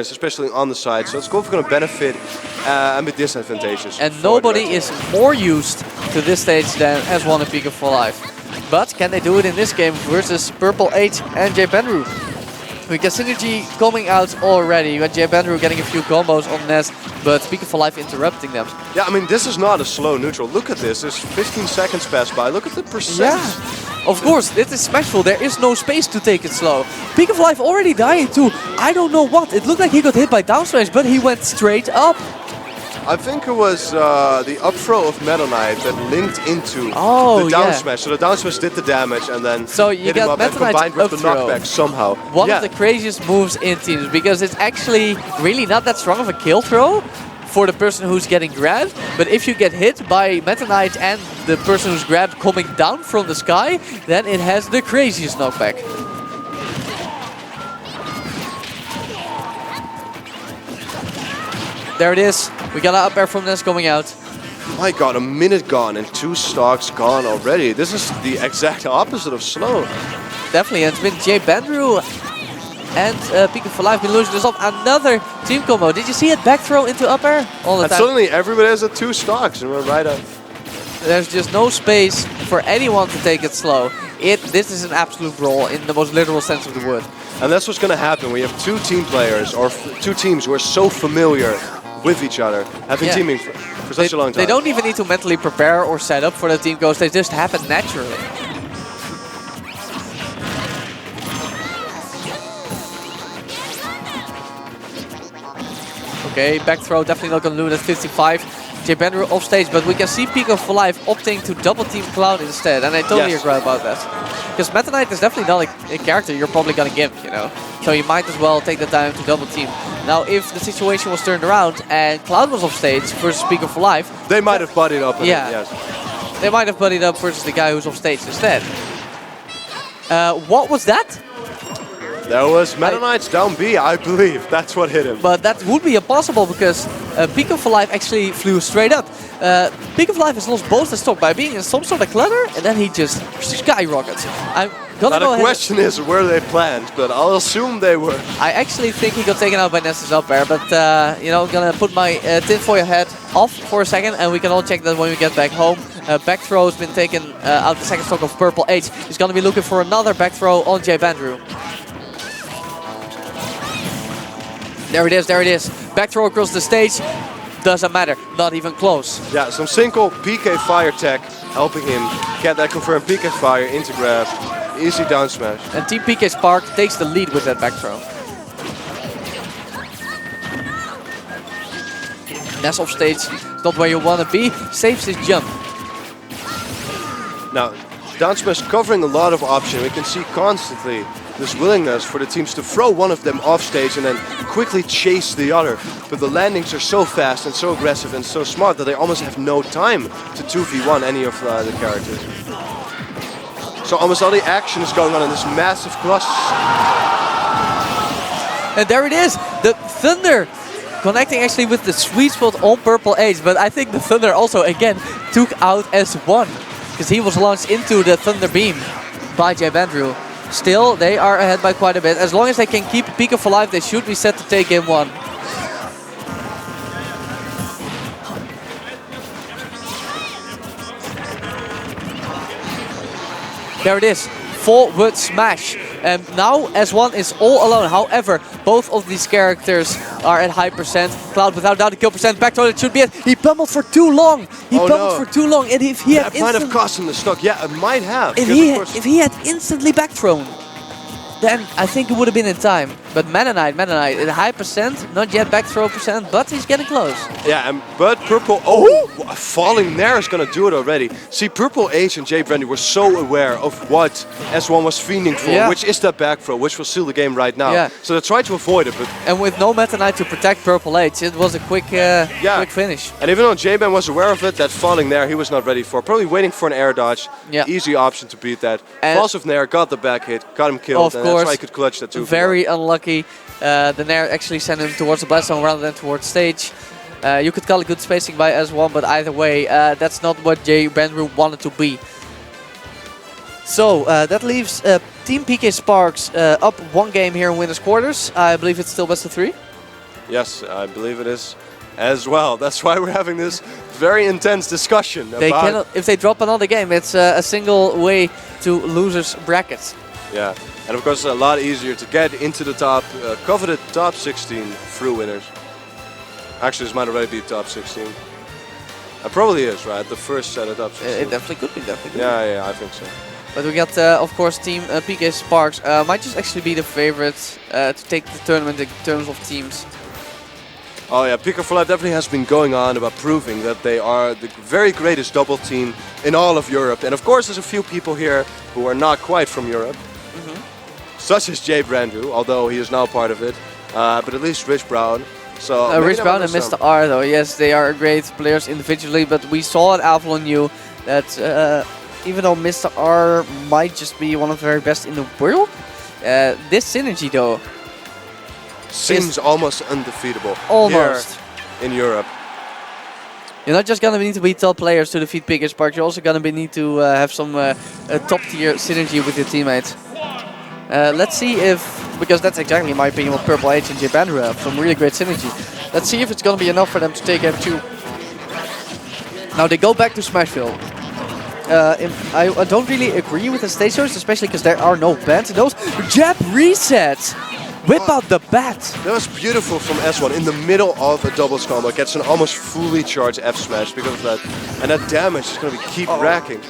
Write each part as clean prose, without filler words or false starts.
especially on the side, so it's going to benefit and be disadvantageous. And nobody is more used to this stage than S1 and PikaForLife. But can they do it in this game versus Purple H and Jbandrew? We get Synergy coming out already. We got Jbandrew getting a few combos on Nest, but PikaForLife interrupting them. Yeah, I mean, this is not a slow neutral. Look at this. There's 15 seconds pass by. Look at the percent. Yeah, of course, this is Smashful. There is no space to take it slow. PikaForLife already dying too. I don't know what. It looked like he got hit by down smash, but he went straight up. I think it was the up throw of Meta Knight that linked into the down smash. So the down smash did the damage and then so you hit him up and combined with the knockback somehow. One of the craziest moves in teams, because it's actually really not that strong of a kill throw for the person who's getting grabbed. But if you get hit by Meta Knight and the person who's grabbed coming down from the sky, then it has the craziest knockback. There it is. We got an up air from this coming out. My god, a minute gone and 2 stocks gone already. This is the exact opposite of slow. Definitely, and it's been Jbandrew and PikaForLife been losing this off. Another team combo. Did you see it back throw into up air all the time? Suddenly everybody has 2 stocks and we're right up. There's just no space for anyone to take it slow. This is an absolute brawl in the most literal sense of the word. And that's what's going to happen. We have 2 team players or 2 teams who are so familiar with each other, have been teaming for such a long time. They don't even need to mentally prepare or set up for the team goes, they just happen naturally. Okay, back throw definitely not going to lose at 55. Jbandrew off stage, but we can see PikaForLife opting to double team Cloud instead, and I totally agree about that. Because Meta Knight is definitely not like a character you're probably going to give, you know. So you might as well take the time to double team. Now, if the situation was turned around and Cloud was off stage versus PikaForLife, they might have buddied up. Yeah, they might have buddied up versus the guy who's off stage instead. What was that? That was Meta Knight's down B, I believe. That's what hit him. But that would be impossible because PikaForLife actually flew straight up. PikaForLife has lost both the stock by being in some sort of clutter, and then he just skyrockets. The question is where they planned, but I'll assume they were. I actually think he got taken out by Ness's up air, but you know, I'm gonna put my tinfoil hat off for a second, and we can all check that when we get back home. Back throw has been taken out the second stock of Purple H. He's gonna be looking for another back throw on Jbandrew. There it is, there it is. Back throw across the stage. Doesn't matter, not even close. Yeah, some single PK fire tech helping him get that confirmed PK fire into grab. Easy down smash. And Team PK Spark takes the lead with that back throw. Ness off stage, not where you want to be, saves his jump. Now, down smash covering a lot of options. We can see constantly this willingness for the teams to throw one of them off stage and then quickly chase the other. But the landings are so fast and so aggressive and so smart that they almost have no time to 2v1 any of the characters. So almost all the action is going on in this massive cluster. And there it is, the Thunder connecting actually with the sweet spot on Purple H. But I think the Thunder also again took out S1 because he was launched into the Thunder Beam by Jbandrew. Still, they are ahead by quite a bit. As long as they can keep PikaForLife, they should be set to take game 1. There it is, forward smash. And now S1 is all alone. However, both of these characters are at high percent. Cloud without doubt the kill percent. Back throw, it should be it. He pummeled for too long. He pummeled for too long. And if he had might have cost him the stock. Yeah, it might have. If he had instantly back thrown, then I think it would have been in time. But Meta Knight at high percent, not yet back throw percent, but he's getting close. Yeah, but Purple, falling there is going to do it already. See, Purple H and Jbandrew were so aware of what S1 was fiending for, which is that back throw, which will seal the game right now. So they tried to avoid it. But and with no Meta Knight to protect Purple H, it was a quick finish. And even though Jbandrew was aware of it, that falling there he was not ready for. Probably waiting for an air dodge. Easy option to beat that. Falls of Nair, got the back hit, got him killed, and that's why he could clutch that too. Very unlucky. The Nair actually sent him towards the blast zone rather than towards stage. You could call it good spacing by S1, but either way, that's not what Jbandrew wanted to be. So that leaves Team PK Sparks up 1 game here in winners quarters. I believe it's still best of 3. Yes, I believe it is as well. That's why we're having this very intense discussion They about... cannot, if they drop another game, it's a single way to losers brackets. Yeah, and of course it's a lot easier to get into the top, coveted top 16 through winners. Actually, this might already be top 16. It probably is, right? The first set of top 16. It definitely could be, Yeah, I think so. But we got, of course, Team PK Sparks. Might just actually be the favorite to take the tournament in terms of teams. Oh yeah, PikaForLife definitely has been going on about proving that they are the very greatest double team in all of Europe. And of course there's a few people here who are not quite from Europe. Such as Jbandrew, although he is now part of it. But at least Rich Brown. So Rich Brown and Mr. R though, yes, they are great players individually, but we saw at Avalon U that even though Mr. R might just be one of the very best in the world, this synergy though seems almost undefeatable. Almost. Here in Europe. You're not just gonna need to be top players to defeat PK Sparks, you're also gonna need to have some top tier synergy with your teammates. Let's see if, because that's exactly in my opinion what Purple H and Jbandrew have, some really great synergy. Let's see if it's gonna be enough for them to take M2. Now they go back to Smashville. I don't really agree with the stage choice, especially because there are no bans in those. Jab resets! Whip out the bat! That was beautiful from S1 in the middle of a doubles combo. Gets an almost fully charged F smash because of that. And that damage is going to keep racking.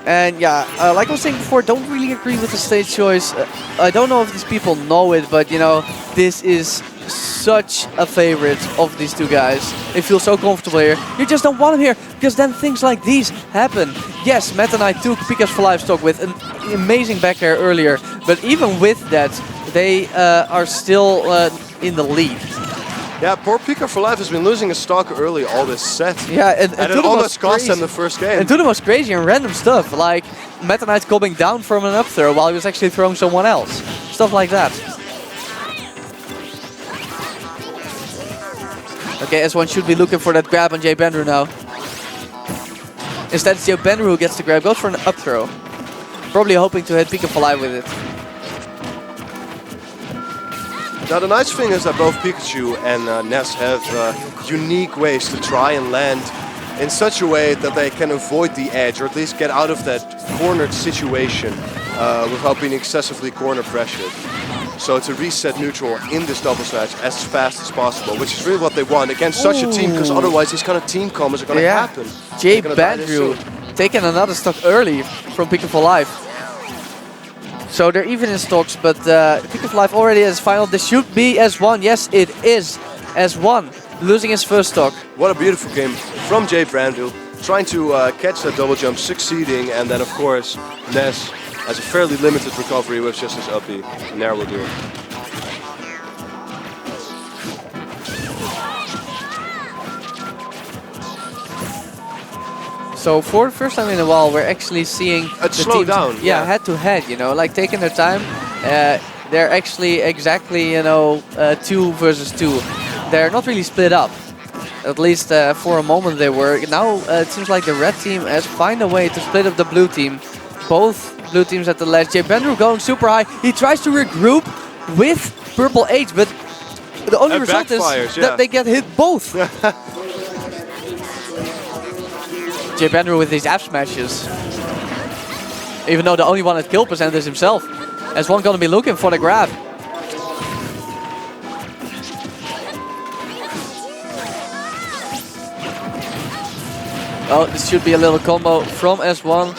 And yeah, like I was saying before, don't really agree with the stage choice. I don't know if these people know it, but you know, this is such a favorite of these two guys. They feel so comfortable here. You just don't want them here, because then things like these happen. Yes, Matt and I took PikaForLife stock with an amazing back air earlier, but even with that, they are still in the lead. Yeah, poor PikaForLife has been losing his stock early all this set. Yeah, and it almost cost him the first game. And to the most crazy and random stuff, like Meta Knight coming down from an up throw while he was actually throwing someone else. Stuff like that. Okay, S1 should be looking for that grab on Jbandrew now. Instead, it's Jbandrew who gets the grab, goes for an up throw. Probably hoping to hit PikaForLife with it. Now the nice thing is that both Pikachu and Ness have unique ways to try and land in such a way that they can avoid the edge, or at least get out of that cornered situation without being excessively corner pressured. So to reset neutral in this doubles match as fast as possible, which is really what they want against such a team, because otherwise these kind of team combos are going to happen. Jbandrew taking another stock early from PikaForLife. So they're even in stocks, but PikaForLife already has final. This should be S1. Yes, it is S1 losing his first stock. What a beautiful game from Jbandrew, trying to catch that double jump, succeeding, and then of course Ness has a fairly limited recovery with just his up B, and there will do it. So for the first time in a while, we're actually seeing the slow down. Yeah, head to head. You know, like taking their time. They're actually exactly 2 versus 2. They're not really split up. At least for a moment they were. Now it seems like the red team has found a way to split up the blue team. Both blue teams at the ledge. Jbandrew going super high. He tries to regroup with Purple H, but the only result is that they get hit both. Jbandrew with these F smashes. Even though the only one at kill percent is himself. S1 gonna be looking for the grab. Oh, this should be a little combo from S1.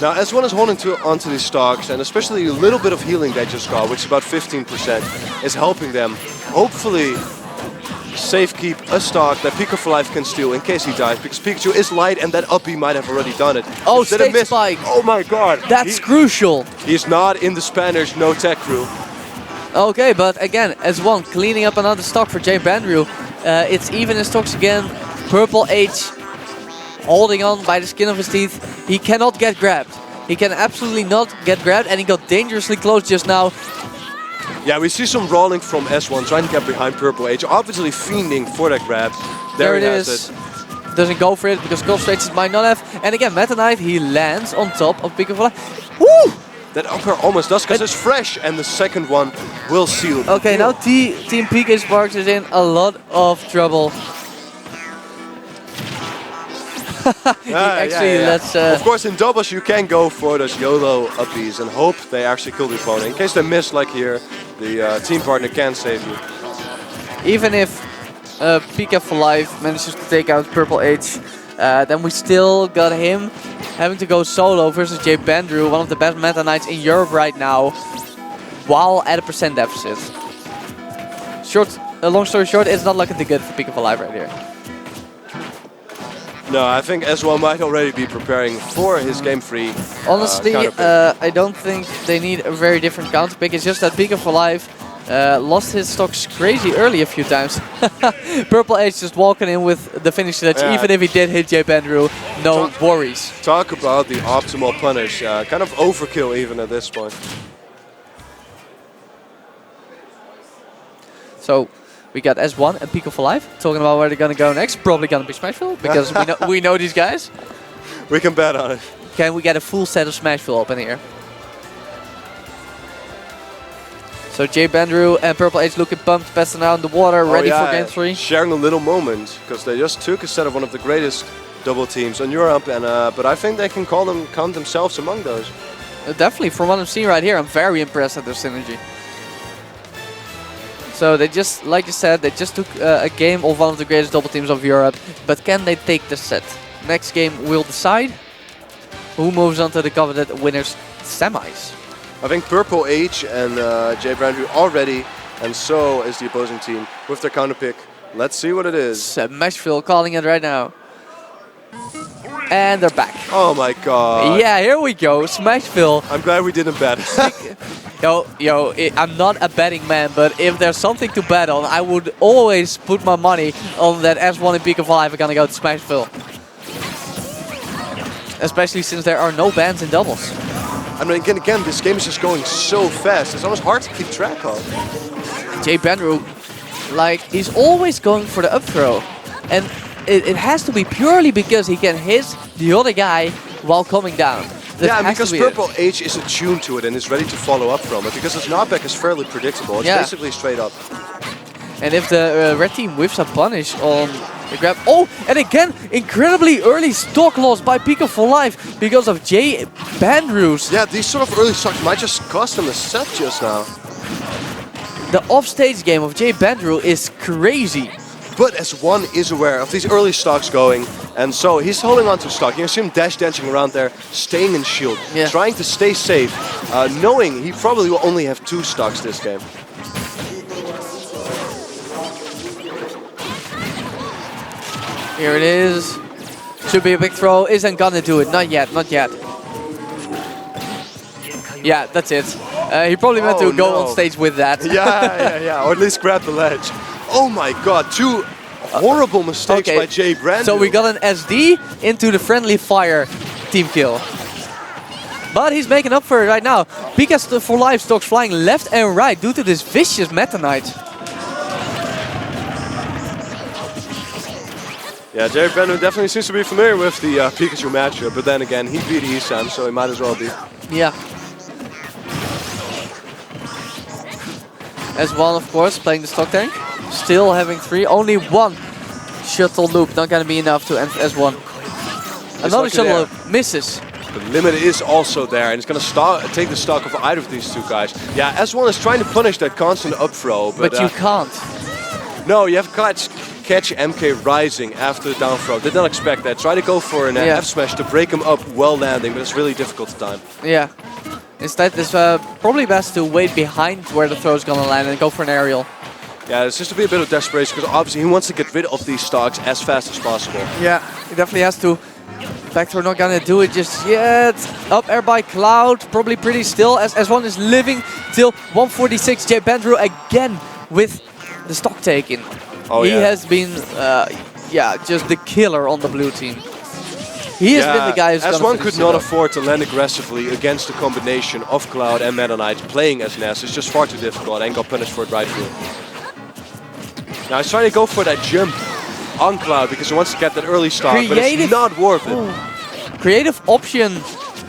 Now S1 is holding onto these stocks, and especially a little bit of healing they just got, which is about 15%, is helping them hopefully safe keep a stock that PikaForLife can steal in case he dies, because Pikachu is light and that up B might have already done it. Oh, stage spike! Oh my god! That's crucial! He's not in the Spanish no tech crew. Okay, but again, S1 cleaning up another stock for Jbandrew. It's even in stocks again. Purple H holding on by the skin of his teeth. He cannot get grabbed. He can absolutely not get grabbed, and he got dangerously close just now. Yeah, we see some rolling from S1 trying to get behind Purple H, obviously fiending for that grab. There it is. Doesn't go for it because concentrations might not have. And again, Meta Knight, he lands on top of PikaForLife. Woo! That upper almost does, because it's fresh, and the second one will seal the Okay, kill. now Team PK Sparks is in a lot of trouble. Let's... Of course, in doubles you can go for those YOLO uppies and hope they actually kill the opponent. In case they miss, like here, the team partner can save you. Even if PikaForLife manages to take out Purple H, then we still got him having to go solo versus Jbandrew, one of the best Meta Knights in Europe right now, while at a % deficit. Long story short, it's not looking too good for PikaForLife right here. No, I think S1 might already be preparing for his game 3. Honestly, I don't think they need a very different counter pick. It's just that PikaForLife lost his stocks crazy early a few times. Purple H just walking in with the finish touch, even if he did hit Jbandrew, no worries. Talk about the optimal punish. Kind of overkill even at this point. So we got S1 and PikaForLife talking about where they're gonna go next. Probably gonna be Smashville because we know these guys. We can bet on it. Can we get a full set of Smashville up in here? So Jbandrew and Purple H looking pumped, passing out in the water, ready for game 3. Sharing a little moment, because they just took a set of one of the greatest double teams in Europe, and but I think they can count themselves among those. Definitely, from what I'm seeing right here, I'm very impressed at their synergy. So they just, like you said, they just took a game of one of the greatest double teams of Europe, but can they take the set? Next game will decide who moves on to the coveted winners semis. I think Purple H and Jbandrew are ready, and so is the opposing team with their counter pick. Let's see what it is. Smashville calling it right now. And they're back. Oh my god. Yeah, here we go, Smashville. I'm glad we didn't bet. I'm not a betting man, but if there's something to bet on, I would always put my money on that S1 and PikaForLife are gonna go to Smashville. Especially since there are no bans in doubles. I mean, again, this game is just going so fast. It's almost hard to keep track of. Jbandrew, like, he's always going for the up throw. And it has to be purely because he can hit the other guy while coming down. Yeah, and because Purple H is attuned to it and is ready to follow up from it. Because his knockback is fairly predictable. It's basically straight up. And if the red team whiffs a punish on the grab... Oh, and again, incredibly early stock loss by PikaForLife because of Jbandrew's. Yeah, these sort of early stocks might just cost him a set just now. The offstage game of Jbandrew is crazy. But S1 is aware of these early stocks going, and so he's holding on to stock. You can see him dash dancing around there, staying in shield, trying to stay safe, knowing he probably will only have 2 stocks this game. Here it is. Should be a big throw. Isn't gonna do it. Not yet, not yet. Yeah, that's it. He probably meant to go on stage with that. Yeah. Or at least grab the ledge. Oh my god, 2 horrible mistakes by Jbandrew. So we got an SD into the friendly fire team kill. But he's making up for it right now. PikaForLife stocks flying left and right due to this vicious Meta Knight. Yeah, Jbandrew definitely seems to be familiar with the Pikachu matchup, but then again, he beat Esam, so he might as well be. Yeah. S1, of course, playing the stock tank. Still having 3, only 1 shuttle loop, not gonna be enough to end S1. Another shuttle loop, misses. The limit is also there, and it's gonna take the stock of either of these 2 guys. Yeah, S1 is trying to punish that constant up throw, but you can't. No, you have to catch MK rising after the down throw. Did not expect that. Try to go for an F smash to break him up while landing, but it's really difficult to time. Yeah. Instead, it's probably best to wait behind where the throw is gonna land and go for an aerial. Yeah, it's just a bit of desperation because obviously he wants to get rid of these stocks as fast as possible. Yeah, he definitely has to. Back throw not gonna do it just yet. Up air by Cloud, probably pretty still as S1 is living till 146. Jbandrew again with the stock taking. He has been, just the killer on the blue team. He has been the guy who's S1 could not afford to land aggressively against the combination of Cloud and Meta Knight playing as Ness. It's just far too difficult and got punished for it rightfully. Now he's trying to go for that jump on Cloud because he wants to get that early stock, but it's not worth it. Creative option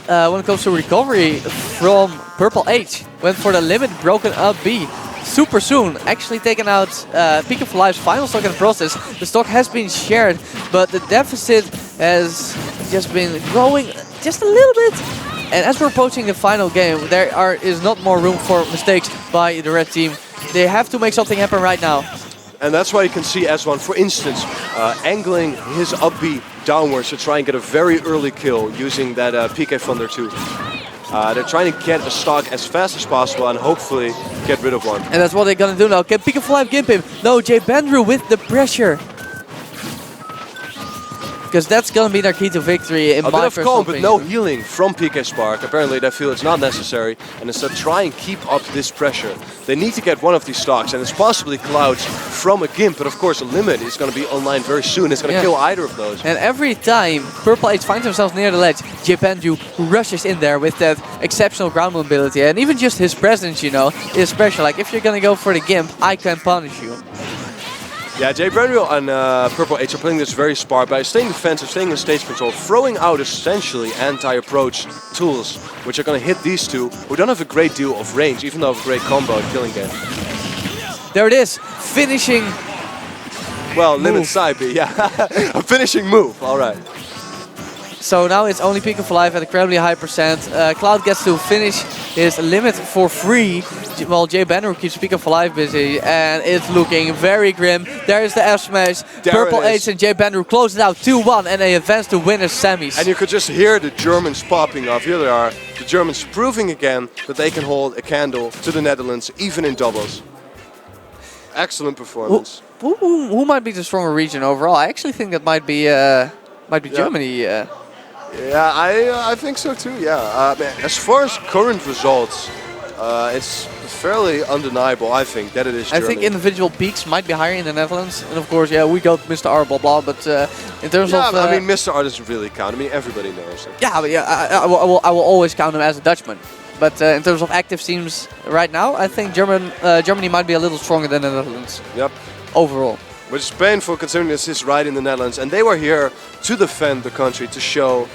when it comes to recovery from Purple H. Went for the limit, broken up B. Super soon, actually taking out PikaForLife's final stock in the process. The stock has been shared, but the deficit has just been growing just a little bit. And as we're approaching the final game, there is not more room for mistakes by the red team. They have to make something happen right now. And that's why you can see S1, for instance, angling his up B downwards to try and get a very early kill using that PK Thunder 2. They're trying to get a stock as fast as possible and hopefully get rid of one. And that's what they're gonna do now. Can PikaForLife gimp him? No, Jbandrew with the pressure. Because that's gonna be their key to victory in my personal personal opinion. But no opinion. healing from PK Spark. Apparently they feel it's not necessary and instead try and keep up this pressure. They need to get one of these stocks and it's possibly Clouds from a Gimp, but of course a limit is going to be online very soon. It's going to kill either of those. And every time Purple H finds themselves near the ledge, Jbandrew rushes in there with that exceptional ground mobility. And even just his presence, you know, is special. Like if you're going to go for the Gimp, I can punish you. Yeah, Jbandrew and Purple H are playing this very smart by staying defensive, staying in stage control, throwing out essentially anti-approach tools, which are going to hit these two, who don't have a great deal of range, even though have a great combo at killing game. There it is, finishing. Well, limit side B, yeah. A finishing move, all right. So now it's only PikaForLife at an incredibly high percent. Cloud gets to finish his limit for free, while Jbandrew keeps PikaForLife busy, and it's looking very grim. There is the F smash. Purple H and Jbandrew close it out 2-1, and they advance to winners semis. And you could just hear the Germans popping off. Here they are, the Germans proving again that they can hold a candle to the Netherlands, even in doubles. Excellent performance. Who might be the stronger region overall? I actually think that might be Germany. Yeah, I think so too, yeah. As far as current results, it's fairly undeniable, I think, that it is Germany. I think individual peaks might be higher in the Netherlands. And of course, yeah, we got Mr. R, blah, blah, but in terms of... I mean, Mr. R doesn't really count. I mean, everybody knows it. Yeah, but I will always count him as a Dutchman. But in terms of active teams right now, I think Germany might be a little stronger than the Netherlands. Yep. Overall. Which is painful considering this is right in the Netherlands. And they were here to defend the country, to show